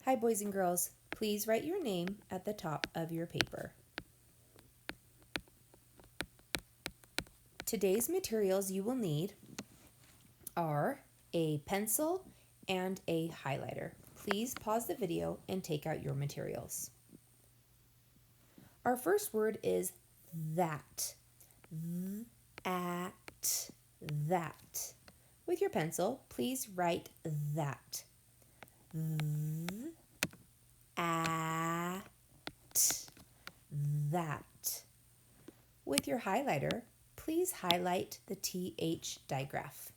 Hi, boys and girls. Please write your name at the top of your paper. Today's materials you will need are a pencil and a highlighter. Please pause the video and take out your materials. Our first word is that. At that. With your pencil, please write that. At that. With your highlighter, please highlight the TH digraph.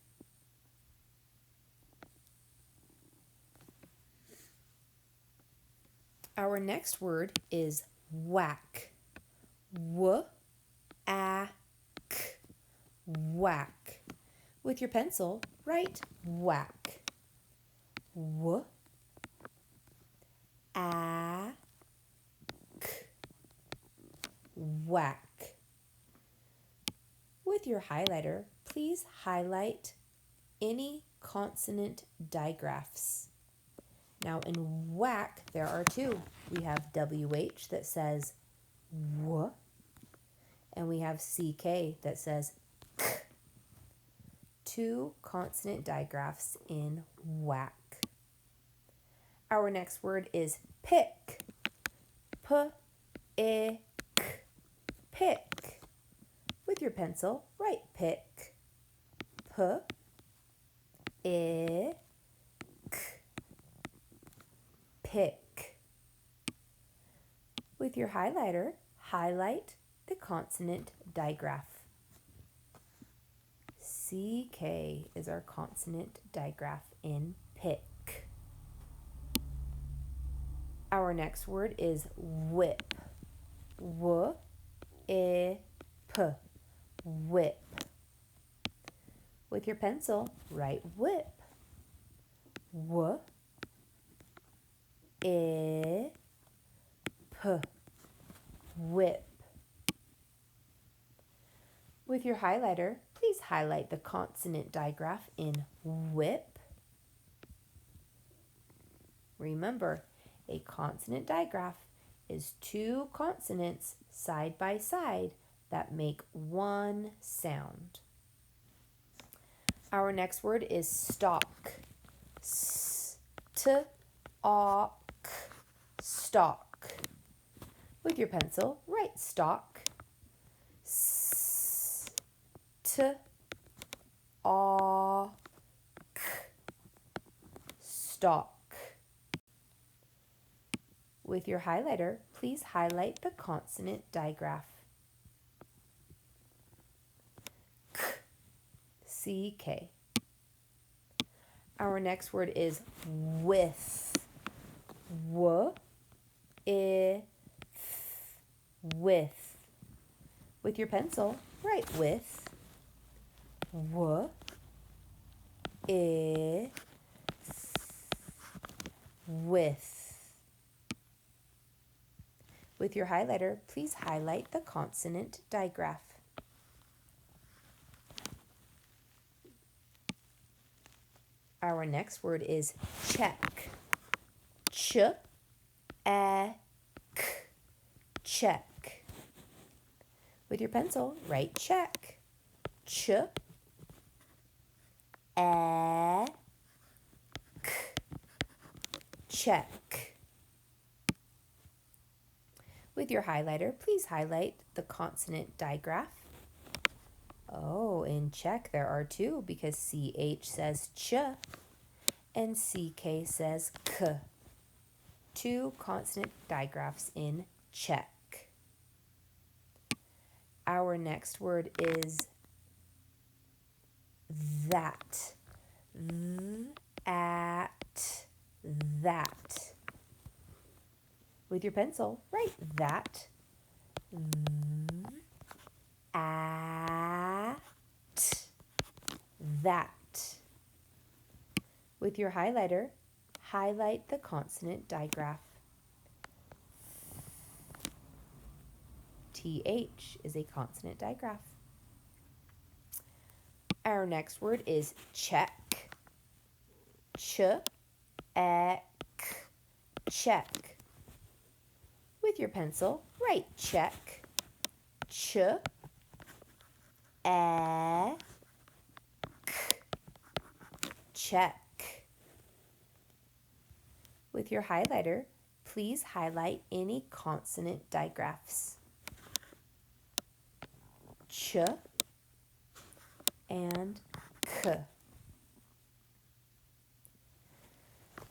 Our next word is whack. W-A-C, whack. With your pencil, write whack. W-A-C, whack. With your highlighter, please highlight any consonant digraphs. Now in whack, there are two. We have WH that says W, and we have CK that says K. Two consonant digraphs in whack. Our next word is pick. P-I-K, pick. With your pencil, write pick. P-I-K, pick. With your highlighter, highlight the consonant digraph. CK is our consonant digraph in pick. Our next word is whip. W-I-P, whip. With your pencil, write whip. W-I-P, whip. With your highlighter, please highlight the consonant digraph in whip. Remember, a consonant digraph is two consonants side by side that make one sound. Our next word is stalk. S-T-A-K, stalk. With your pencil, write stalk. S-T-A-K, stalk. With your highlighter, please highlight the consonant digraph. K, CK. Our next word is with. W-I-Th, with. With your pencil, write with. W-I-Th, with. With your highlighter, please highlight the consonant digraph. Our next word is check. Ch-E-K, check. With your pencil, write check. Ch-E-K, check. With your highlighter, please highlight the consonant digraph. Oh, in check there are two because CH says ch and CK says k. Two consonant digraphs in check. Our next word is that. At that. With your pencil, write that. At that. With your highlighter, highlight the consonant digraph. TH is a consonant digraph. Our next word is check. Ch-E-K, check. With your pencil, write check. Ch, e, k, check. With your highlighter, please highlight any consonant digraphs. Ch and k.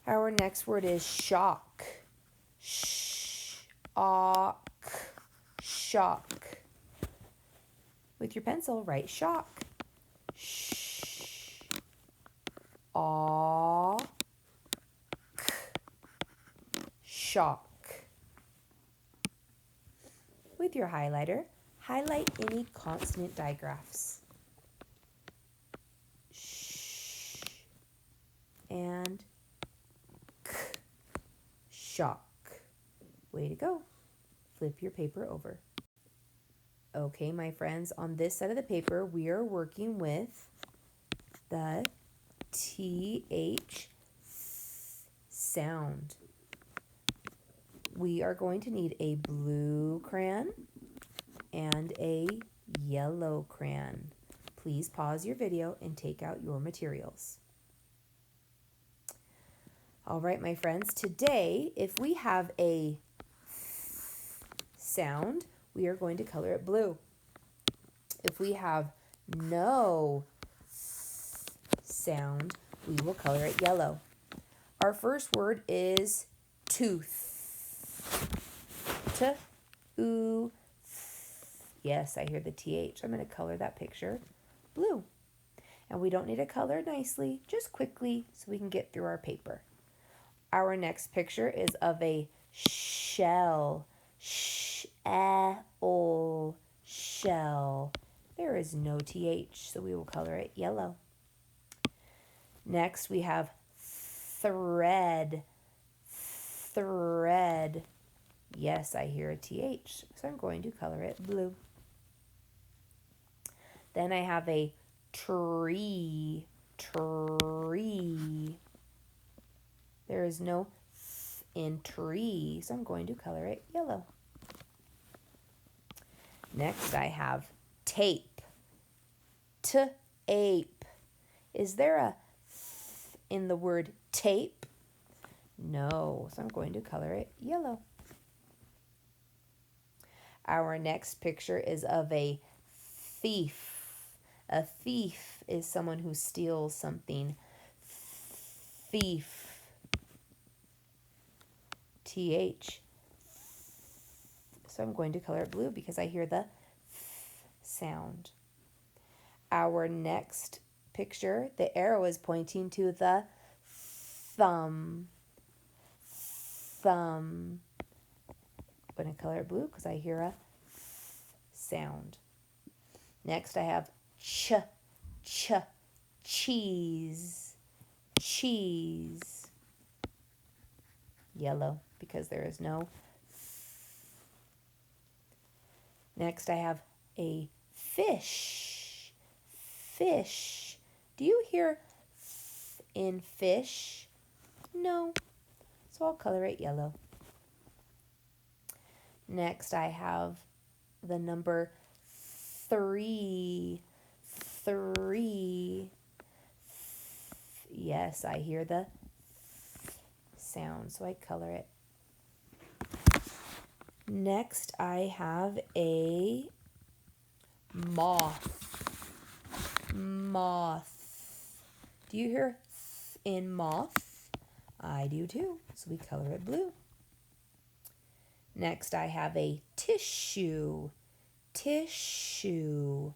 Our next word is shock. Shock. Shock. With your pencil, write shock. Sh, aw, k, shock. With your highlighter, highlight any consonant digraphs. Sh and k, shock. Way to go. Flip your paper over. Okay, my friends, on this side of the paper, we are working with the TH sound. We are going to need a blue crayon and a yellow crayon. Please pause your video and take out your materials. All right, my friends, today, if we have a sound, we are going to color it blue. If we have no sound, we will color it yellow. Our first word is tooth. T, oo, yes, I hear the TH. I'm going to color that picture blue. And we don't need to color nicely, just quickly so we can get through our paper. Our next picture is of a shell. Shell. Shell. There is no TH, so we will color it yellow. Next, we have thread. Thread. Yes, I hear a TH, so I'm going to color it blue. Then I have a tree. Tree. There is no th in tree, so I'm going to color it yellow. Next, I have tape. T-ape. Is there a th in the word tape? No, so I'm going to color it yellow. Our next picture is of a thief. A thief is someone who steals something. Thief. TH. So I'm going to color it blue because I hear the sound. Our next picture, the arrow is pointing to the thumb. Thumb. I'm going to color it blue because I hear a sound. Next I have cheese. Cheese. Yellow because there is no. Next I have a fish. Fish. Do you hear in fish? No. So I'll color it yellow. Next I have the number 3. 3. Yes, I hear the sound, so I color it. Next, I have a moth. Moth. Do you hear in moth? I do too, so we color it blue. Next, I have a tissue. Tissue.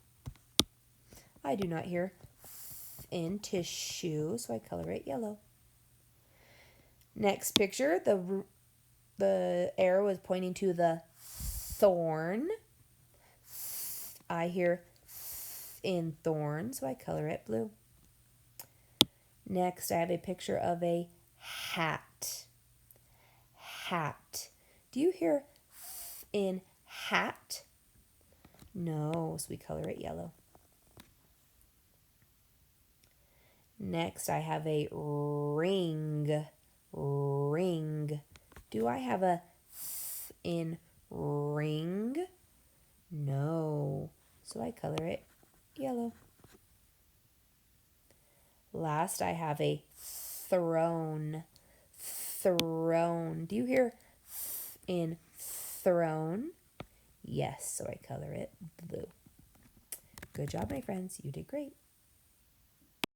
I do not hear in tissue, so I color it yellow. Next picture, the arrow is pointing to the thorn. I hear in thorn, so I color it blue. Next, I have a picture of a hat. Hat. Do you hear in hat? No, so we color it yellow. Next, I have a ring. Ring. Do I have a th in ring? No. So I color it yellow. Last, I have a throne. Throne. Do you hear th in throne? Yes, so I color it blue. Good job, my friends. You did great.